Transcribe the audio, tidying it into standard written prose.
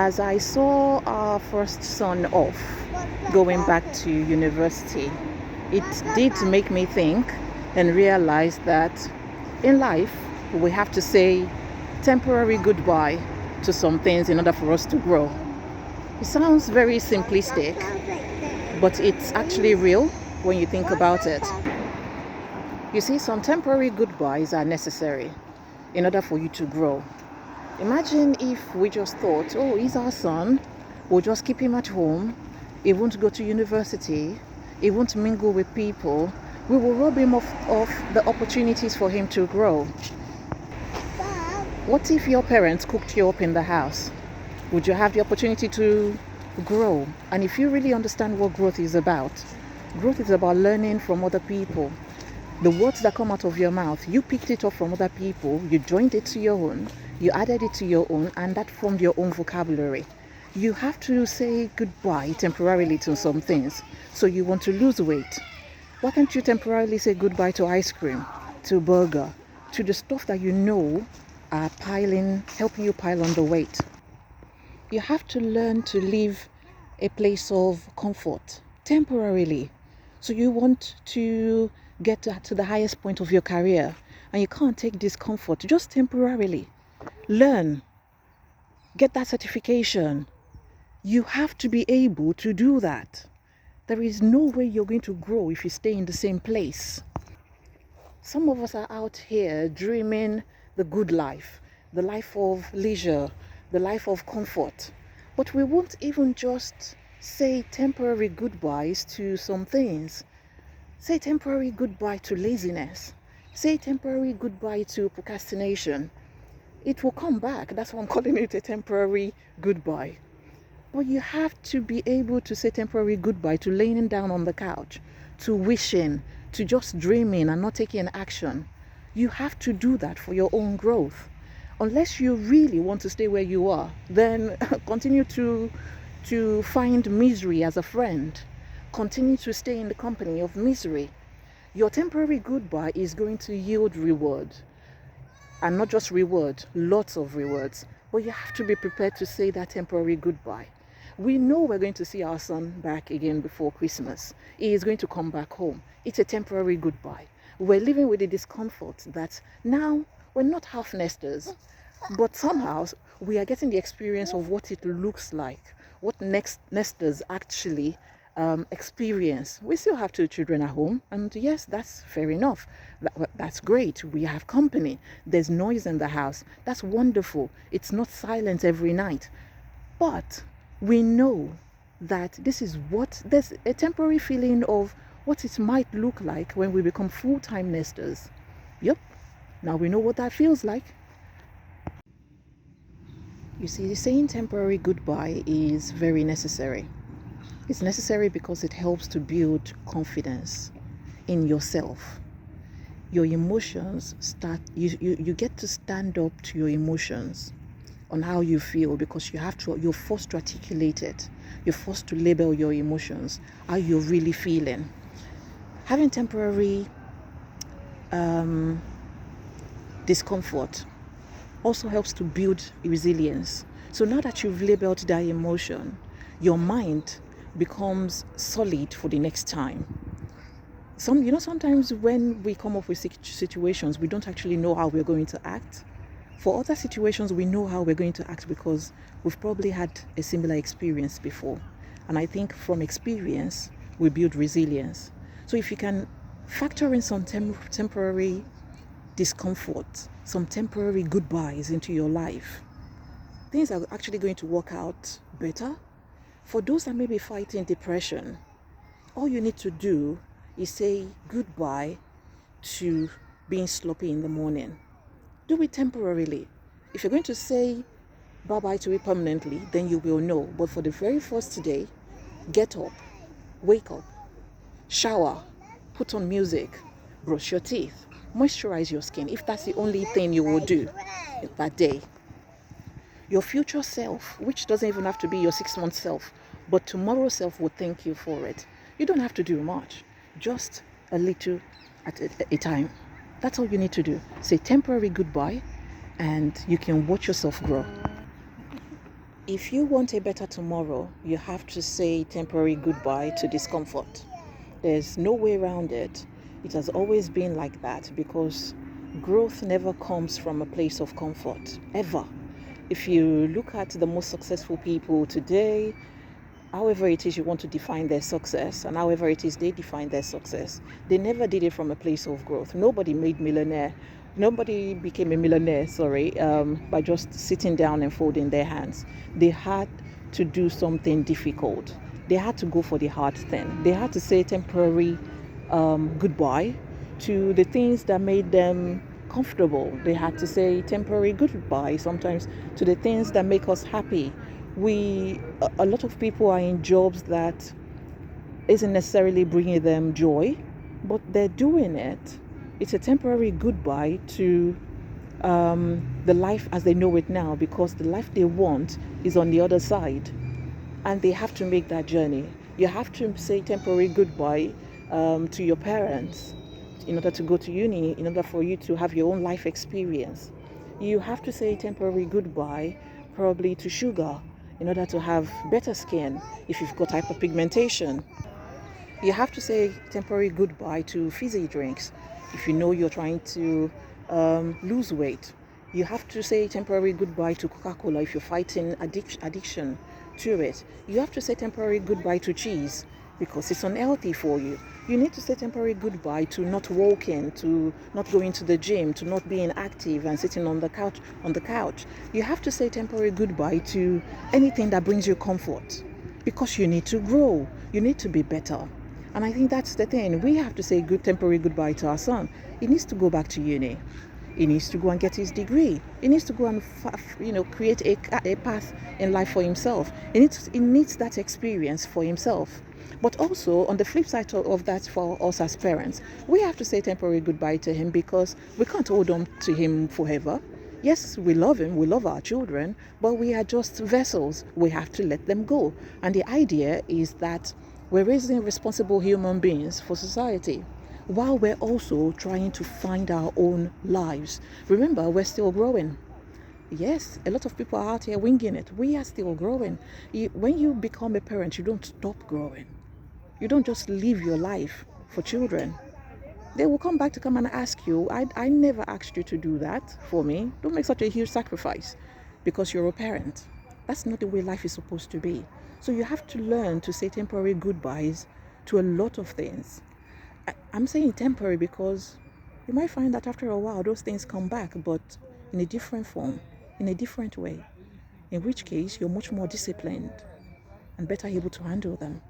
As I saw our first son off going back to university, it did make me think and realize that in life we have to say temporary goodbye to some things in order for us to grow. It sounds very simplistic, but it's actually real when you think about it. You see, some temporary goodbyes are necessary in order for you to grow. Imagine if we just thought, oh, he's our son, we'll just keep him at home, he won't go to university, he won't mingle with people, we will rob him of the opportunities for him to grow. What if your parents cooked you up in the house? Would you have the opportunity to grow? And if you really understand what growth is about learning from other people. The words that come out of your mouth, you picked it up from other people, you joined it to your own, you added it to your own, and that formed your own vocabulary. You have to say goodbye temporarily to some things. So you want to lose weight. Why can't you temporarily say goodbye to ice cream, to burger, to the stuff that you know are helping you pile on the weight? You have to learn to leave a place of comfort temporarily. So you want to get to the highest point of your career, and you can't take discomfort just temporarily. Learn, get that certification. You have to be able to do that. There is no way you're going to grow if you stay in the same place. Some of us are out here dreaming the good life, the life of leisure, the life of comfort, but we won't even just say temporary goodbyes to some things. Say temporary goodbye to laziness. Say temporary goodbye to procrastination. It will come back. That's why I'm calling it a temporary goodbye. But you have to be able to say temporary goodbye to laying down on the couch, to wishing, to just dreaming and not taking action. You have to do that for your own growth. Unless you really want to stay where you are, then continue to find misery as a friend. Continue to stay in the company of misery. Your temporary goodbye is going to yield reward. And not just reward, lots of rewards. But you have to be prepared to say that temporary goodbye. We know we're going to see our son back again before Christmas. He is going to come back home. It's a temporary goodbye. We're living with the discomfort that now we're not half nesters, but somehow we are getting the experience of what it looks like, what nesters actually experience. We still have 2 children at home, and yes, that's fair enough. That's great. We have company. There's noise in the house. That's wonderful. It's not silent every night. But we know that there's a temporary feeling of what it might look like when we become full-time nesters. Yep. Now we know what that feels like. You see, saying temporary goodbye is very necessary. It's necessary because it helps to build confidence in yourself. Your emotions you get to stand up to your emotions on how you feel, because you're forced to articulate it. You're forced to label your emotions, how you're really feeling. Having temporary discomfort also helps to build resilience. So now that you've labeled that emotion, your mind becomes solid for the next time. Sometimes when we come up with situations, we don't actually know how we're going to act. For other situations, we know how we're going to act because we've probably had a similar experience before. And I think from experience, we build resilience. So if you can factor in some temporary discomfort, some temporary goodbyes into your life, things are actually going to work out better. For those that may be fighting depression, all you need to do is say goodbye to being sloppy in the morning. Do it temporarily. If you're going to say bye-bye to it permanently, then you will know. But for the very first day, get up, wake up, shower, put on music, brush your teeth, moisturize your skin, if that's the only thing you will do that day. Your future self, which doesn't even have to be your 6-month self, but tomorrow's self will thank you for it. You don't have to do much, just a little at a time. That's all you need to do. Say temporary goodbye, and you can watch yourself grow. If you want a better tomorrow, you have to say temporary goodbye to discomfort. There's no way around it. It has always been like that because growth never comes from a place of comfort, ever. If you look at the most successful people today, however it is you want to define their success and however it is they define their success, they never did it from a place of growth. Nobody made millionaire. Nobody became a millionaire, by just sitting down and folding their hands. They had to do something difficult. They had to go for the hard thing. They had to say temporary goodbye to the things that made them comfortable. They had to say temporary goodbye sometimes to the things that make us happy. A lot of people are in jobs that isn't necessarily bringing them joy, but they're doing it. It's a temporary goodbye to the life as they know it now, because the life they want is on the other side, and they have to make that journey. You have to say temporary goodbye to your parents in order to go to uni, in order for you to have your own life experience. You have to say temporary goodbye probably to sugar in order to have better skin if you've got hyperpigmentation. You have to say temporary goodbye to fizzy drinks if you know you're trying to lose weight. You have to say temporary goodbye to Coca-Cola if you're fighting addiction to it. You have to say temporary goodbye to cheese because it's unhealthy for you. You need to say temporary goodbye to not walking, to not going to the gym, to not being active and sitting on the couch. You have to say temporary goodbye to anything that brings you comfort because you need to grow. You need to be better. And I think that's the thing. We have to say temporary goodbye to our son. He needs to go back to uni. He needs to go and get his degree. He needs to go and create a path in life for himself. He needs that experience for himself. But also on the flip side of that, for us as parents, we have to say temporary goodbye to him because we can't hold on to him forever. Yes, we love him, we love our children, but we are just vessels. We have to let them go. And the idea is that we're raising responsible human beings for society while we're also trying to find our own lives. Remember, we're still growing. Yes, a lot of people are out here winging it. We are still growing. When you become a parent, you don't stop growing. You don't just live your life for children. They will come back to come and ask you, I never asked you to do that for me. Don't make such a huge sacrifice because you're a parent. That's not the way life is supposed to be. So you have to learn to say temporary goodbyes to a lot of things. I'm saying temporary because you might find that after a while those things come back, but in a different form, in a different way, in which case you're much more disciplined and better able to handle them.